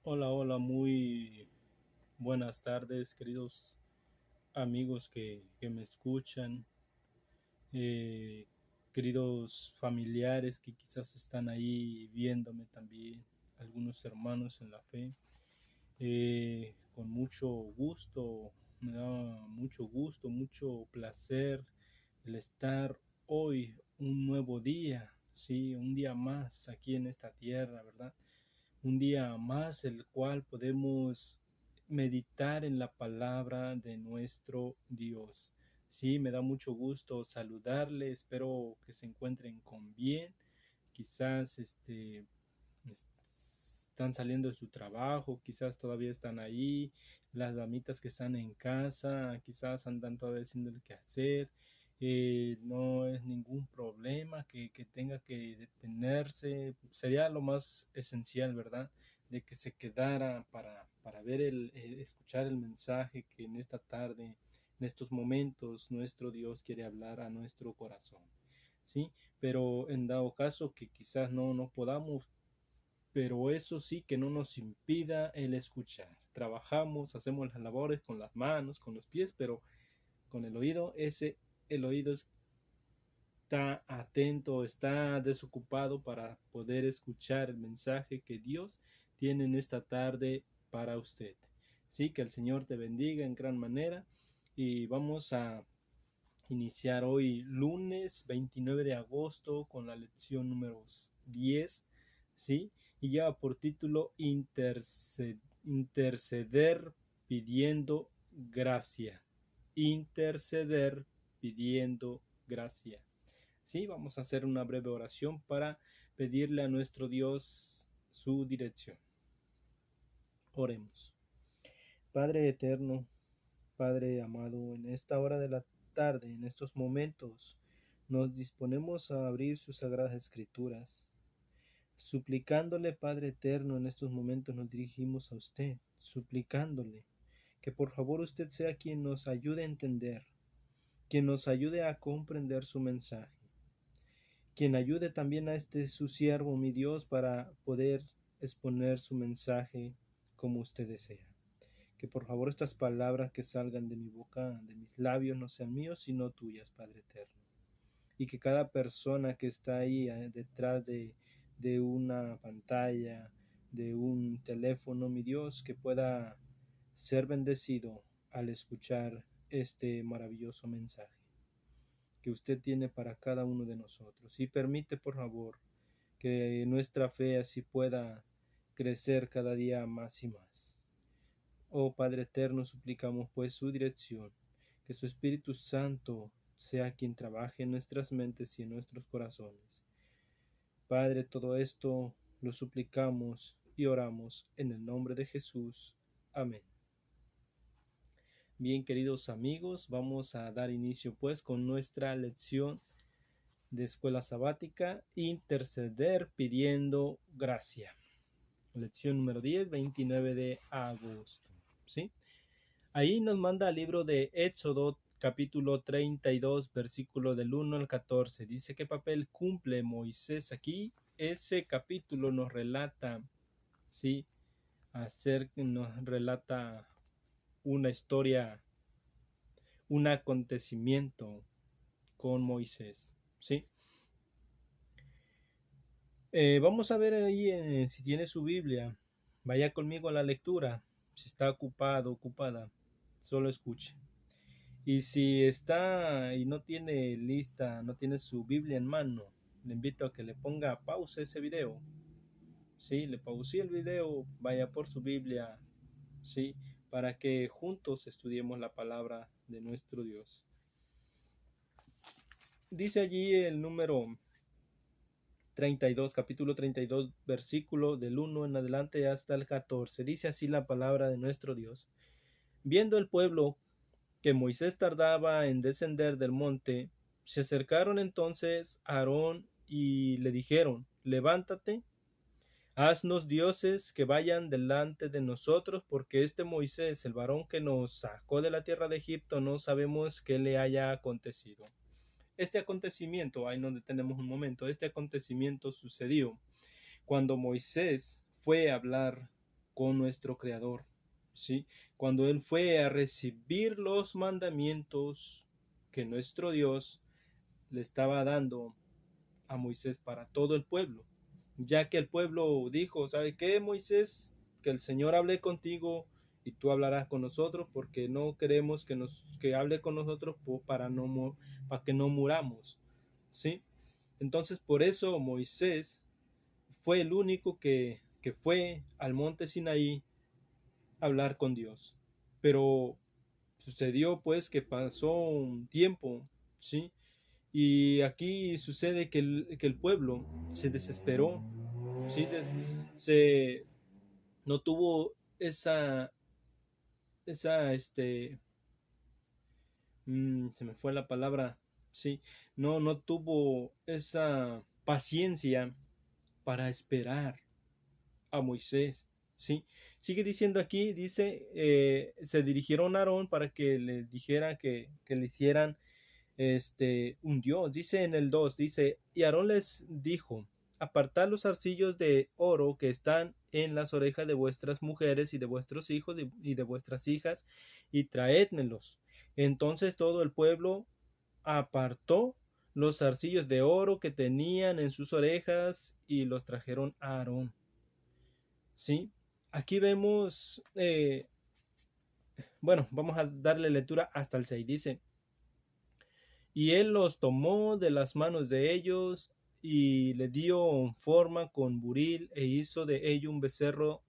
Hola, hola, muy buenas tardes, queridos amigos que me escuchan, eh, queridos familiares que quizás están ahí viéndome también, algunos hermanos en la fe. Con mucho gusto, me da mucho gusto, mucho placer el estar hoy, un nuevo día, sí, un día más aquí en esta tierra, ¿verdad? Un día más el cual podemos meditar en la palabra de nuestro Dios. Sí, me da mucho gusto saludarle, espero que se encuentren con bien. Quizás están saliendo de su trabajo, quizás todavía están ahí, las damitas que están en casa, quizás andan todavía haciendo el quehacer. No es ningún problema que tenga que detenerse, sería lo más esencial, ¿verdad? De que se quedara para ver escuchar el mensaje que en esta tarde, en estos momentos, nuestro Dios quiere hablar a nuestro corazón. ¿Sí? Pero en dado caso que quizás no podamos, pero eso sí que no nos impida el escuchar. Trabajamos, hacemos las labores con las manos, con los pies, pero con el oído, el oído está atento, está desocupado para poder escuchar el mensaje que Dios tiene en esta tarde para usted. Sí, que el Señor te bendiga en gran manera y vamos a iniciar hoy lunes 29 de agosto con la lección número 10, ¿sí? Y lleva por título Interceder pidiendo gracia. Interceder pidiendo gracia. Sí, vamos a hacer una breve oración para pedirle a nuestro Dios su dirección. Oremos. Padre eterno, Padre amado, en esta hora de la tarde, en estos momentos, nos disponemos a abrir sus sagradas escrituras. Suplicándole, Padre eterno, en estos momentos nos dirigimos a usted, suplicándole que por favor usted sea quien nos ayude a entender, quien nos ayude a comprender su mensaje, quien ayude también a este su siervo, mi Dios, para poder exponer su mensaje como usted desea. Que por favor estas palabras que salgan de mi boca, de mis labios, no sean míos, sino tuyas, Padre eterno. Y que cada persona que está ahí detrás de una pantalla, de un teléfono, mi Dios, que pueda ser bendecido al escuchar este maravilloso mensaje que usted tiene para cada uno de nosotros. Y permite, por favor, que nuestra fe así pueda crecer cada día más y más. Oh Padre eterno, suplicamos pues su dirección, que su Espíritu Santo sea quien trabaje en nuestras mentes y en nuestros corazones. Padre, todo esto lo suplicamos y oramos en el nombre de Jesús. Amén. Bien, queridos amigos, vamos a dar inicio pues con nuestra lección de escuela sabática, interceder pidiendo gracia. Lección número 10, 29 de agosto. ¿Sí? Ahí nos manda el libro de Éxodo, capítulo 32, versículo del 1 al 14. Dice qué papel cumple Moisés aquí. Ese capítulo nos relata, ¿sí? Nos relata una historia, un acontecimiento con Moisés, ¿sí? Vamos a ver ahí si tiene su Biblia. Vaya conmigo a la lectura. Si está ocupado, ocupada, solo escuche. Y si está y no tiene lista, no tiene su Biblia en mano, le invito a que le ponga pausa a ese video. Sí, le pausé el video, vaya por su Biblia, sí, para que juntos estudiemos la palabra de nuestro Dios. Dice allí el número 32, capítulo 32, versículo del 1 en adelante hasta el 14. Dice así la palabra de nuestro Dios. Viendo el pueblo que Moisés tardaba en descender del monte, se acercaron entonces a Aarón y le dijeron, levántate, haznos dioses que vayan delante de nosotros, porque este Moisés, el varón que nos sacó de la tierra de Egipto, no sabemos qué le haya acontecido. Este acontecimiento, ahí nos detenemos un momento, este acontecimiento sucedió cuando Moisés fue a hablar con nuestro Creador, ¿sí? Cuando él fue a recibir los mandamientos que nuestro Dios le estaba dando a Moisés para todo el pueblo, ya que el pueblo dijo, ¿sabe qué, Moisés? Que el Señor hable contigo y tú hablarás con nosotros, porque no queremos que hable con nosotros para que no muramos, ¿sí? Entonces por eso Moisés fue el único que fue al monte Sinaí a hablar con Dios. Pero sucedió pues que pasó un tiempo, ¿sí? Y aquí sucede que el pueblo se desesperó, ¿sí? Se, no tuvo esa, se me fue la palabra, ¿sí? No tuvo esa paciencia para esperar a Moisés, ¿sí? Sigue diciendo aquí, dice, se dirigieron a Aarón para que le dijera que le hicieran un dios. Dice en el 2 dice, y Aarón les dijo, apartad los arcillos de oro que están en las orejas de vuestras mujeres y de vuestros hijos y de vuestras hijas, y traédmelos. Entonces todo el pueblo apartó los arcillos de oro que tenían en sus orejas y los trajeron a Aarón. ¿Sí? Aquí vemos, bueno, vamos a darle lectura hasta el 6. Dice, y él los tomó de las manos de ellos y le dio forma con buril e hizo de ello un becerro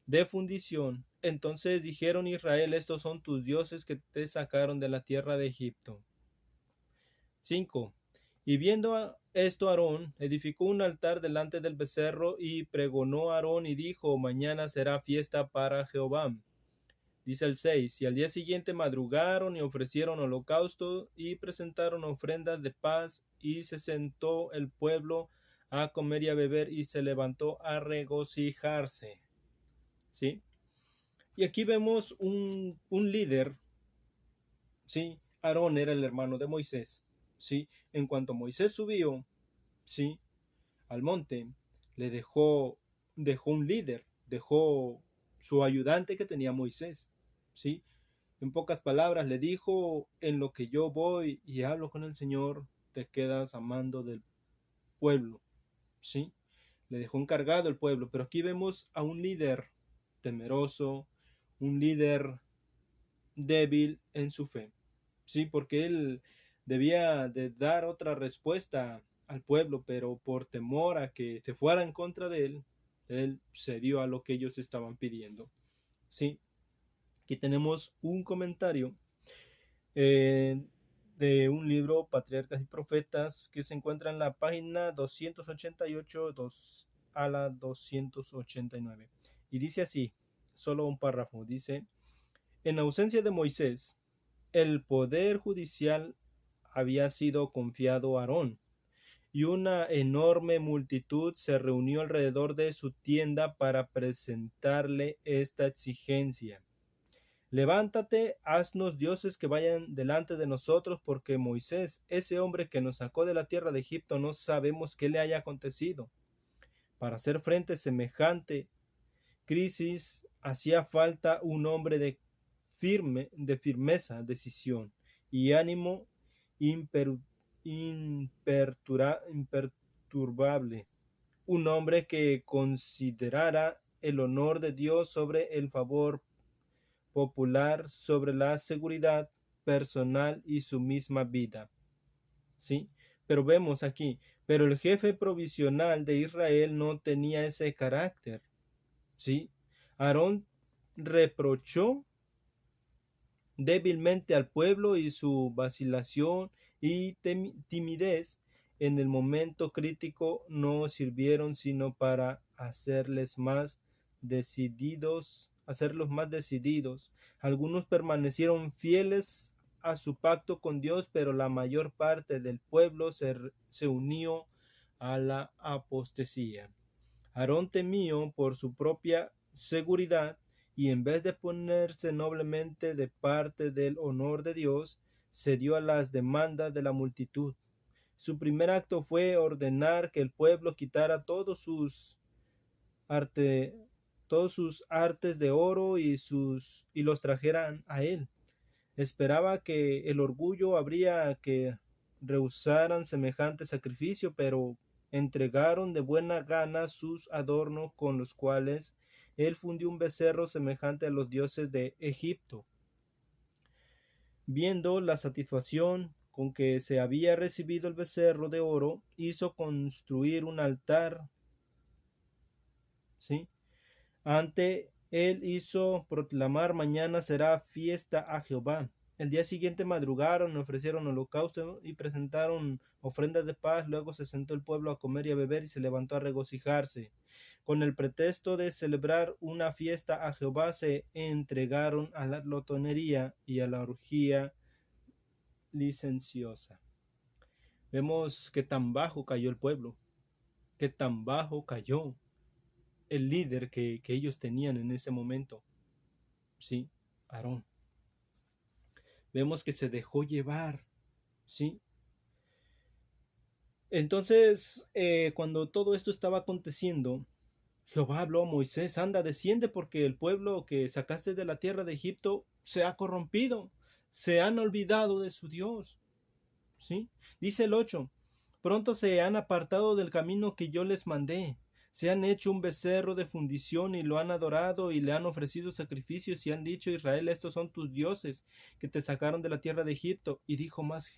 de fundición. Entonces dijeron Israel, estos son tus dioses que te sacaron de la tierra de Egipto. 5. Y viendo esto Aarón, edificó un altar delante del becerro y pregonó a Aarón y dijo, mañana será fiesta para Jehová. Dice el 6, y al día siguiente madrugaron y ofrecieron holocausto y presentaron ofrendas de paz y se sentó el pueblo a comer y a beber y se levantó a regocijarse. ¿Sí? Y aquí vemos un líder, ¿sí? Aarón era el hermano de Moisés, ¿sí? En cuanto Moisés subió, ¿sí? Al monte, le dejó un líder, dejó su ayudante que tenía Moisés, ¿sí? En pocas palabras le dijo, en lo que yo voy y hablo con el Señor, te quedas amando del pueblo, ¿sí? Le dejó encargado el pueblo, pero aquí vemos a un líder temeroso, un líder débil en su fe, ¿sí? Porque él debía de dar otra respuesta al pueblo, pero por temor a que se fuera en contra de él cedió a lo que ellos estaban pidiendo, ¿sí? Aquí tenemos un comentario eh, de un libro, Patriarcas y Profetas, que se encuentra en la página 288 a la 289. Y dice así, solo un párrafo, dice, en ausencia de Moisés, el poder judicial había sido confiado a Aarón, y una enorme multitud se reunió alrededor de su tienda para presentarle esta exigencia. Levántate, haznos dioses que vayan delante de nosotros, porque Moisés, ese hombre que nos sacó de la tierra de Egipto, no sabemos qué le haya acontecido. Para hacer frente a semejante crisis, hacía falta un hombre de firmeza, decisión y ánimo imperturbable. Un hombre que considerara el honor de Dios sobre el favor popular, sobre la seguridad personal y su misma vida. ¿Sí? Pero vemos aquí, pero el jefe provisional de Israel no tenía ese carácter. ¿Sí? Aarón reprochó débilmente al pueblo y su vacilación y timidez en el momento crítico no sirvieron sino para hacerlos más decididos. Algunos permanecieron fieles a su pacto con Dios, pero la mayor parte del pueblo se unió a la apostasía. Aarón temió por su propia seguridad y en vez de ponerse noblemente de parte del honor de Dios, cedió a las demandas de la multitud. Su primer acto fue ordenar que el pueblo quitara todos sus todos sus artes de oro y los trajeran a él. Esperaba que el orgullo habría que rehusaran semejante sacrificio, pero entregaron de buena gana sus adornos con los cuales él fundió un becerro semejante a los dioses de Egipto. Viendo la satisfacción con que se había recibido el becerro de oro, hizo construir un altar, ¿sí? Ante él hizo proclamar: mañana será fiesta a Jehová. El día siguiente madrugaron, ofrecieron holocausto y presentaron ofrendas de paz. Luego se sentó el pueblo a comer y a beber y se levantó a regocijarse. Con el pretexto de celebrar una fiesta a Jehová, se entregaron a la glotonería y a la orgía licenciosa. Vemos que tan bajo cayó el pueblo, que tan bajo cayó el líder que ellos tenían en ese momento. Sí, Aarón. Vemos que se dejó llevar, ¿sí? Entonces, cuando todo esto estaba aconteciendo, Jehová habló a Moisés: anda, desciende, porque el pueblo que sacaste de la tierra de Egipto se ha corrompido, se han olvidado de su Dios, ¿sí? Dice el 8: pronto se han apartado del camino que yo les mandé. Se han hecho un becerro de fundición y lo han adorado y le han ofrecido sacrificios y han dicho: Israel, estos son tus dioses que te sacaron de la tierra de Egipto. Y dijo más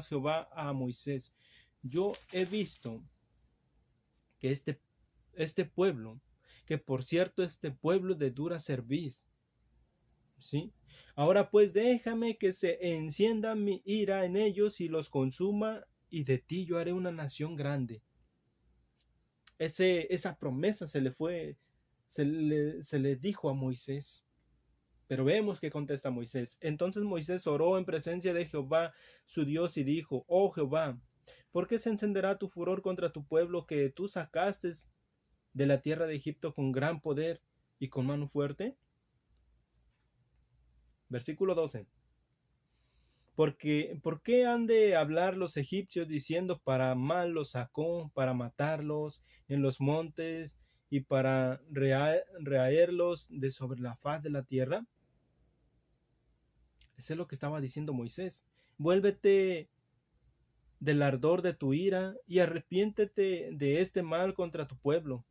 Jehová a Moisés: yo he visto que este pueblo, que por cierto este pueblo de dura cerviz, ¿sí? Ahora pues déjame que se encienda mi ira en ellos y los consuma, y de ti yo haré una nación grande. Esa promesa se le dijo a Moisés. Pero vemos que contesta Moisés. Entonces Moisés oró en presencia de Jehová su Dios y dijo: oh Jehová, ¿por qué se encenderá tu furor contra tu pueblo que tú sacaste de la tierra de Egipto con gran poder y con mano fuerte? Versículo 12. ¿Por qué han de hablar los egipcios diciendo: para mal los sacó, para matarlos en los montes y para raerlos de sobre la faz de la tierra? Eso es lo que estaba diciendo Moisés. Vuélvete del ardor de tu ira y arrepiéntete de este mal contra tu pueblo,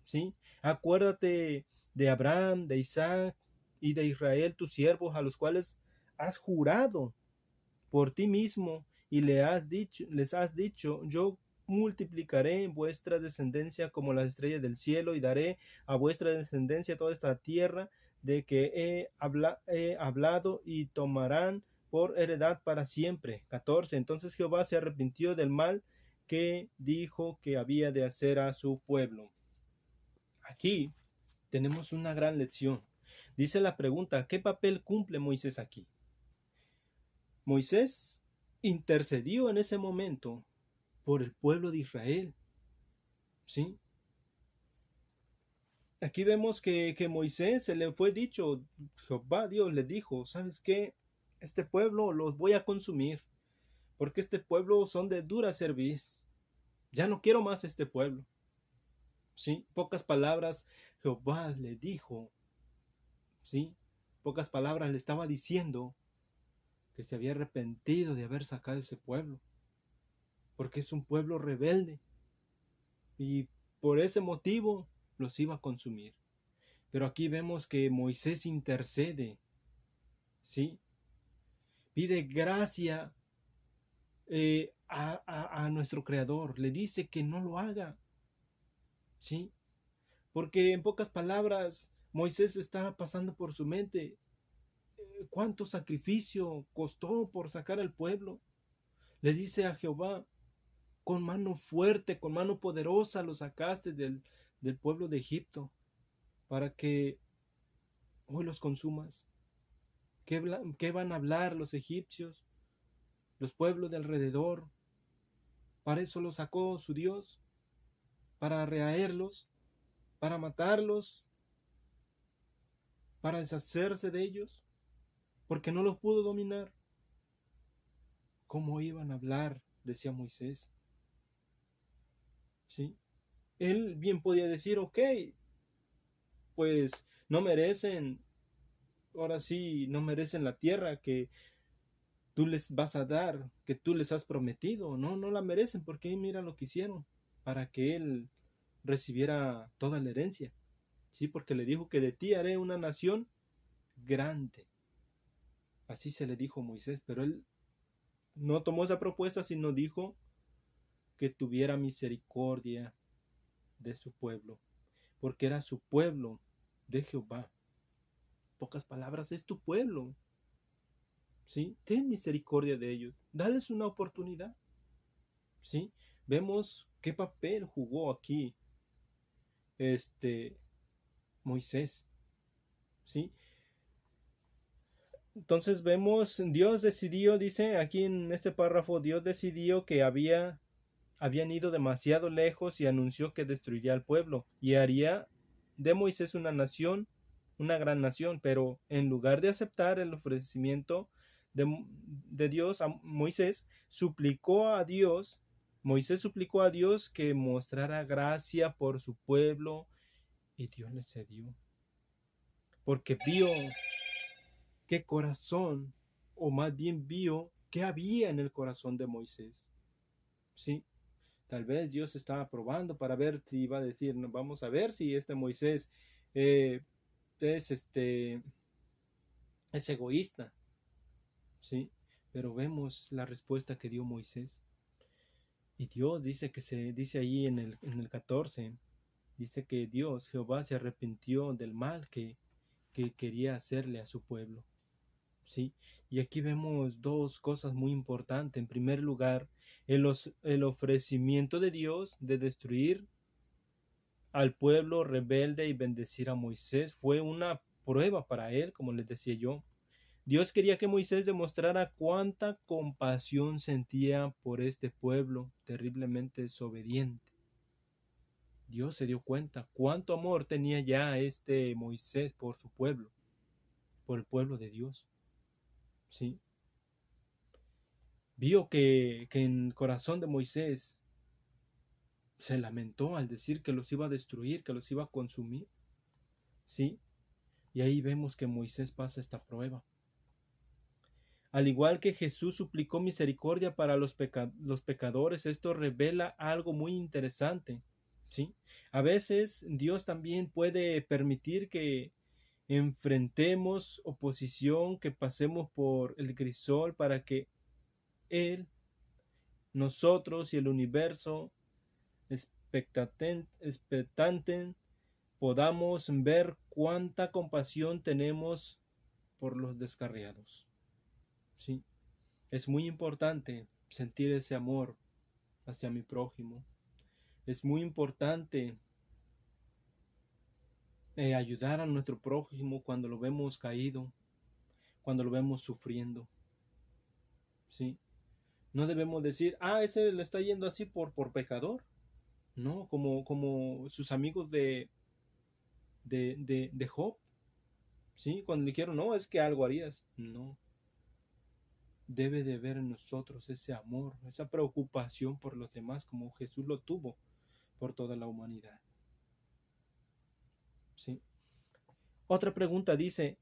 ¿sí? Acuérdate de Abraham, de Isaac y de Israel, tus siervos, a los cuales has jurado por ti mismo y les has dicho: yo multiplicaré vuestra descendencia como las estrellas del cielo y daré a vuestra descendencia toda esta tierra de que he hablado, y tomarán por heredad para siempre. 14. Entonces Jehová se arrepintió del mal que dijo que había de hacer a su pueblo. Aquí tenemos una gran lección. Dice la pregunta: ¿qué papel cumple Moisés aquí? Moisés intercedió en ese momento por el pueblo de Israel, ¿sí? Aquí vemos que Moisés se le fue dicho, Jehová Dios le dijo: ¿sabes qué? Este pueblo los voy a consumir, porque este pueblo son de dura cerviz. Ya no quiero más este pueblo, ¿sí? Pocas palabras Jehová le dijo, ¿sí? Pocas palabras le estaba diciendo que se había arrepentido de haber sacado ese pueblo, porque es un pueblo rebelde y por ese motivo los iba a consumir. Pero aquí vemos que Moisés intercede, ¿sí? Pide gracia a nuestro Creador, le dice que no lo haga, ¿sí? Porque en pocas palabras Moisés está pasando por su mente: ¿cuánto sacrificio costó por sacar al pueblo? Le dice a Jehová: con mano fuerte, con mano poderosa lo sacaste del pueblo de Egipto, para que hoy los consumas. ¿Qué van a hablar los egipcios, los pueblos de alrededor? Para eso los sacó su Dios, para rehaerlos, para matarlos, para deshacerse de ellos, porque no los pudo dominar. ¿Cómo iban a hablar? Decía Moisés. ¿Sí? Él bien podía decir: ok, pues no merecen, ahora sí, no merecen la tierra que tú les vas a dar, que tú les has prometido. No, no la merecen porque mira lo que hicieron para que él recibiera toda la herencia. Sí, porque le dijo que de ti haré una nación grande. Así se le dijo a Moisés, pero él no tomó esa propuesta, sino dijo que tuviera misericordia de su pueblo, porque era su pueblo de Jehová. Pocas palabras, es tu pueblo. ¿Sí? Ten misericordia de ellos, dales una oportunidad. ¿Sí? Vemos qué papel jugó aquí Moisés. ¿Sí? Entonces vemos, Dios decidió, dice aquí en este párrafo, Dios decidió que habían ido demasiado lejos y anunció que destruiría al pueblo y haría de Moisés una nación, una gran nación, pero en lugar de aceptar el ofrecimiento de Dios a Moisés, Moisés suplicó a Dios que mostrara gracia por su pueblo y Dios le cedió, porque vio qué corazón, o más bien vio qué había en el corazón de Moisés. ¿Sí? Tal vez Dios estaba probando para ver si iba a decir, no, vamos a ver si este Moisés eh, es, es egoísta. ¿Sí? Pero vemos la respuesta que dio Moisés. Y Dios dice que se dice ahí en el 14, dice que Dios, Jehová, se arrepintió del mal que quería hacerle a su pueblo. ¿Sí? Y aquí vemos dos cosas muy importantes. En primer lugar, el ofrecimiento de Dios de destruir al pueblo rebelde y bendecir a Moisés fue una prueba para él, como les decía yo. Dios quería que Moisés demostrara cuánta compasión sentía por este pueblo terriblemente desobediente. Dios se dio cuenta cuánto amor tenía ya este Moisés por su pueblo, por el pueblo de Dios. ¿Sí? Vio que en el corazón de Moisés se lamentó al decir que los iba a destruir, que los iba a consumir. ¿Sí? Y ahí vemos que Moisés pasa esta prueba. Al igual que Jesús suplicó misericordia para los pecadores, esto revela algo muy interesante. ¿Sí? A veces Dios también puede permitir que enfrentemos oposición, que pasemos por el crisol para que Él, nosotros y el universo expectantes podamos ver cuánta compasión tenemos por los descarriados. ¿Sí? Es muy importante sentir ese amor hacia mi prójimo. Es muy importante ayudar a nuestro prójimo cuando lo vemos caído, cuando lo vemos sufriendo. ¿Sí? No debemos decir, ese le está yendo así por pecador. No, como sus amigos de Job. ¿Sí? Cuando le dijeron, no, es que algo harías. No. Debe de haber en nosotros ese amor, esa preocupación por los demás como Jesús lo tuvo por toda la humanidad. ¿Sí? Otra pregunta dice,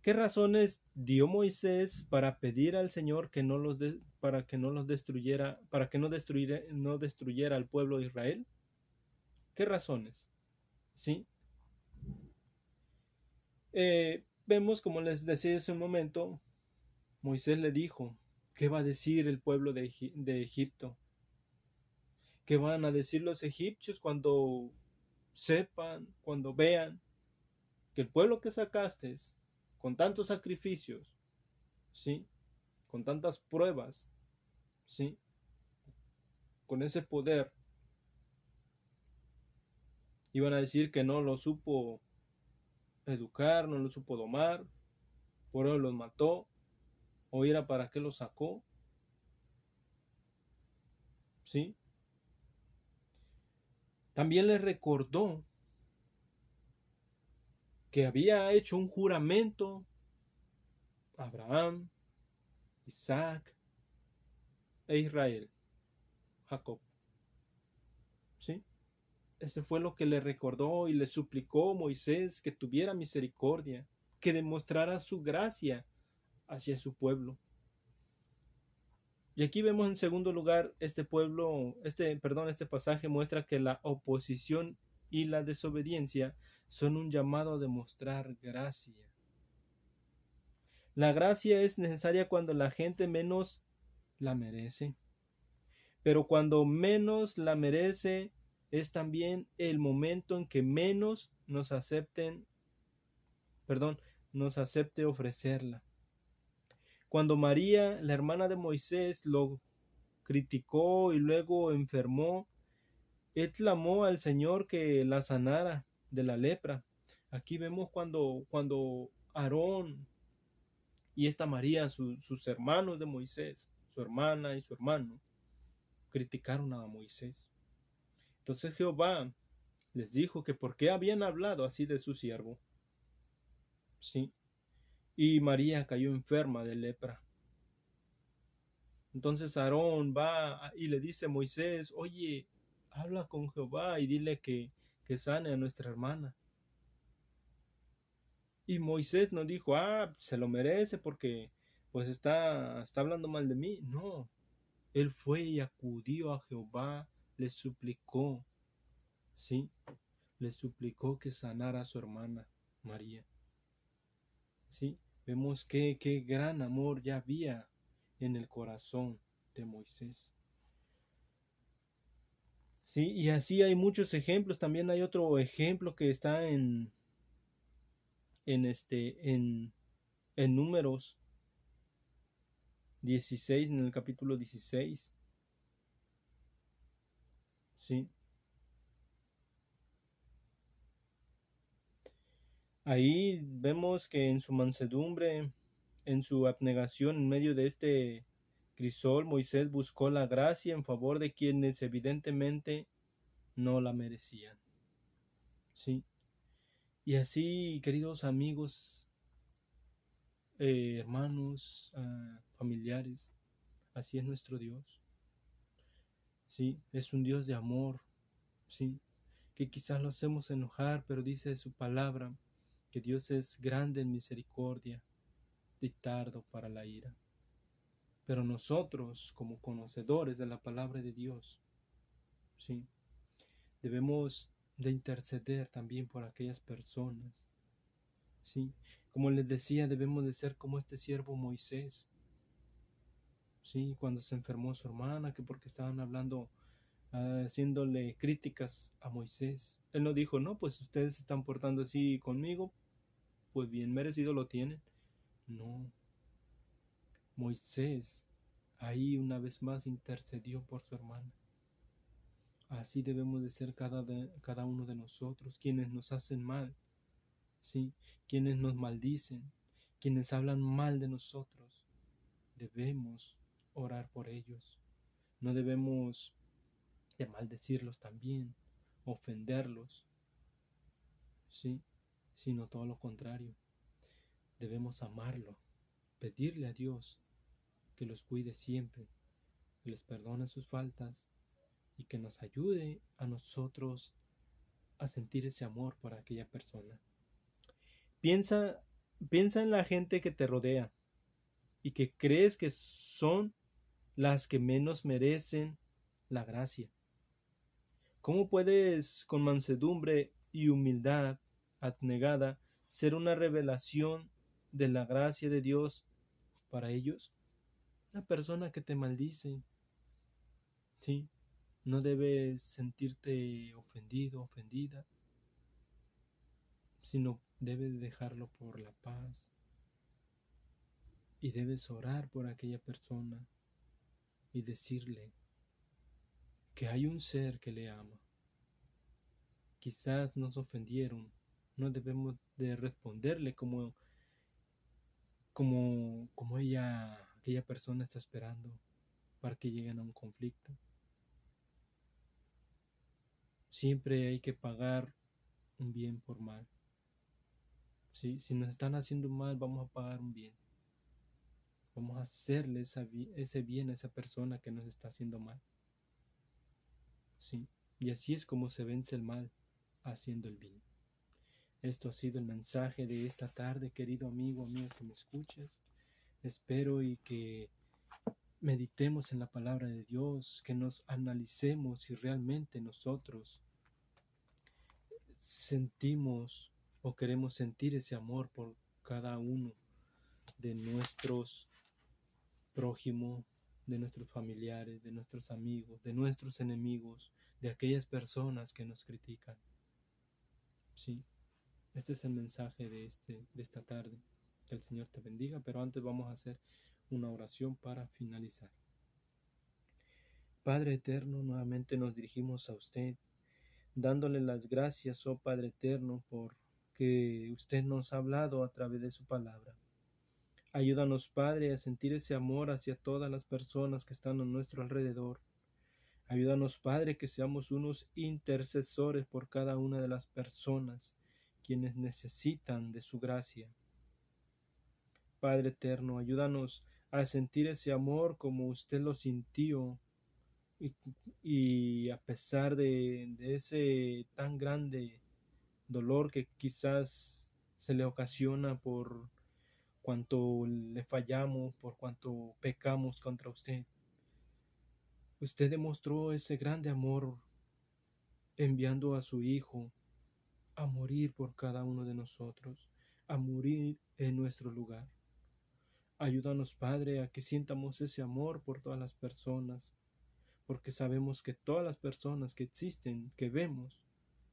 ¿qué razones dio Moisés para pedir al Señor que no los para que no los destruyera, para que no destruyera al pueblo de Israel? ¿Qué razones? ¿Sí? Vemos, como les decía hace un momento, Moisés le dijo, ¿qué va a decir el pueblo de Egipto? ¿Qué van a decir los egipcios cuando sepan, cuando vean que el pueblo que sacaste con tantos sacrificios, ¿sí? Con tantas pruebas, ¿sí? Con ese poder, iban a decir que no lo supo educar, no lo supo domar, por eso los mató, o era para qué los sacó, ¿sí? También les recordó que había hecho un juramento a Abraham, Isaac e Israel, Jacob, ¿sí? Ese fue lo que le recordó y le suplicó Moisés, que tuviera misericordia, que demostrara su gracia hacia su pueblo. Y aquí vemos en segundo lugar, este pasaje muestra que la oposición y la desobediencia son un llamado a demostrar gracia. La gracia es necesaria cuando la gente menos la merece, pero cuando menos la merece es también el momento en que menos nos acepte ofrecerla. Cuando María, la hermana de Moisés, lo criticó y luego enfermó, él clamó al Señor que la sanara de la lepra. Aquí vemos cuando Aarón y esta María, sus hermanos de Moisés, su hermana y su hermano, criticaron a Moisés. Entonces Jehová les dijo que por qué habían hablado así de su siervo. Sí. Y María cayó enferma de lepra. Entonces Aarón va y le dice a Moisés, oye, habla con Jehová y dile que sane a nuestra hermana. Y Moisés no dijo, se lo merece porque pues está hablando mal de mí. No, él fue y acudió a Jehová, le suplicó, sí, le suplicó que sanara a su hermana María. Sí, vemos qué gran amor ya había en el corazón de Moisés. Sí, y así hay muchos ejemplos. También hay otro ejemplo que está en Números 16, en el capítulo 16. Sí. Ahí vemos que en su mansedumbre, en su abnegación en medio de este crisol, Moisés buscó la gracia en favor de quienes evidentemente no la merecían. Sí. Y así, queridos amigos, hermanos, familiares, así es nuestro Dios. Sí, es un Dios de amor, sí, que quizás lo hacemos enojar, pero dice su palabra que Dios es grande en misericordia y tardo para la ira. Pero nosotros, como conocedores de la palabra de Dios, sí, debemos de interceder también por aquellas personas. Sí, como les decía, debemos de ser como este siervo Moisés. Sí, cuando se enfermó su hermana, que porque estaban haciéndole críticas a Moisés. Él no dijo, no, pues ustedes se están portando así conmigo, pues bien merecido lo tienen. No, Moisés ahí una vez más intercedió por su hermana. Así debemos de ser cada uno de nosotros, quienes nos hacen mal, ¿sí? Quienes nos maldicen, quienes hablan mal de nosotros. Debemos orar por ellos. No debemos de maldecirlos también, ofenderlos, ¿sí? Sino todo lo contrario. Debemos amarlo, pedirle a Dios que los cuide siempre, que les perdone sus faltas y que nos ayude a nosotros a sentir ese amor por aquella persona. Piensa, piensa en la gente que te rodea y que crees que son las que menos merecen la gracia. ¿Cómo puedes con mansedumbre y humildad abnegada ser una revelación de la gracia de Dios para ellos? La persona que te maldice, ¿sí? No debes sentirte ofendido, ofendida, sino debes dejarlo por la paz y debes orar por aquella persona y decirle que hay un ser que le ama. Quizás nos ofendieron, no debemos de responderle como aquella persona está esperando para que lleguen a un conflicto. Siempre hay que pagar un bien por mal. ¿Sí? Si nos están haciendo mal, vamos a pagar un bien. Vamos a hacerle ese bien a esa persona que nos está haciendo mal. ¿Sí? Y así es como se vence el mal, haciendo el bien. Esto ha sido el mensaje de esta tarde, querido amigo, amiga que me escuchas. Espero y que meditemos en la palabra de Dios, que nos analicemos si realmente nosotros sentimos o queremos sentir ese amor por cada uno de nuestros prójimos, de nuestros familiares, de nuestros amigos, de nuestros enemigos, de aquellas personas que nos critican. Sí, este es el mensaje de esta tarde. Que el Señor te bendiga, pero antes vamos a hacer una oración para finalizar. Padre eterno, nuevamente nos dirigimos a usted, dándole las gracias, oh Padre eterno, por que usted nos ha hablado a través de su palabra. Ayúdanos, Padre, a sentir ese amor hacia todas las personas que están a nuestro alrededor. Ayúdanos, Padre, que seamos unos intercesores por cada una de las personas quienes necesitan de su gracia. Padre eterno, ayúdanos a sentir ese amor como usted lo sintió y, y a pesar de ese tan grande dolor que quizás se le ocasiona por cuanto le fallamos, por cuanto pecamos contra usted. Usted demostró ese grande amor enviando a su Hijo a morir por cada uno de nosotros, a morir en nuestro lugar. Ayúdanos, Padre, a que sientamos ese amor por todas las personas, porque sabemos que todas las personas que existen, que vemos,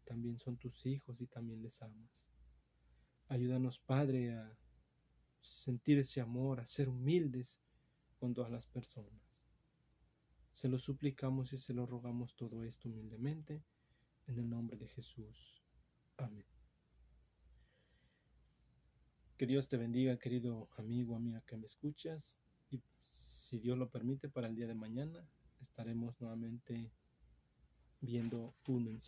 también son tus hijos y también les amas. Ayúdanos, Padre, a sentir ese amor, a ser humildes con todas las personas. Se lo suplicamos y se lo rogamos todo esto humildemente, en el nombre de Jesús. Amén. Que Dios te bendiga, querido amigo, amiga que me escuchas, y si Dios lo permite, para el día de mañana estaremos nuevamente viendo un mensaje.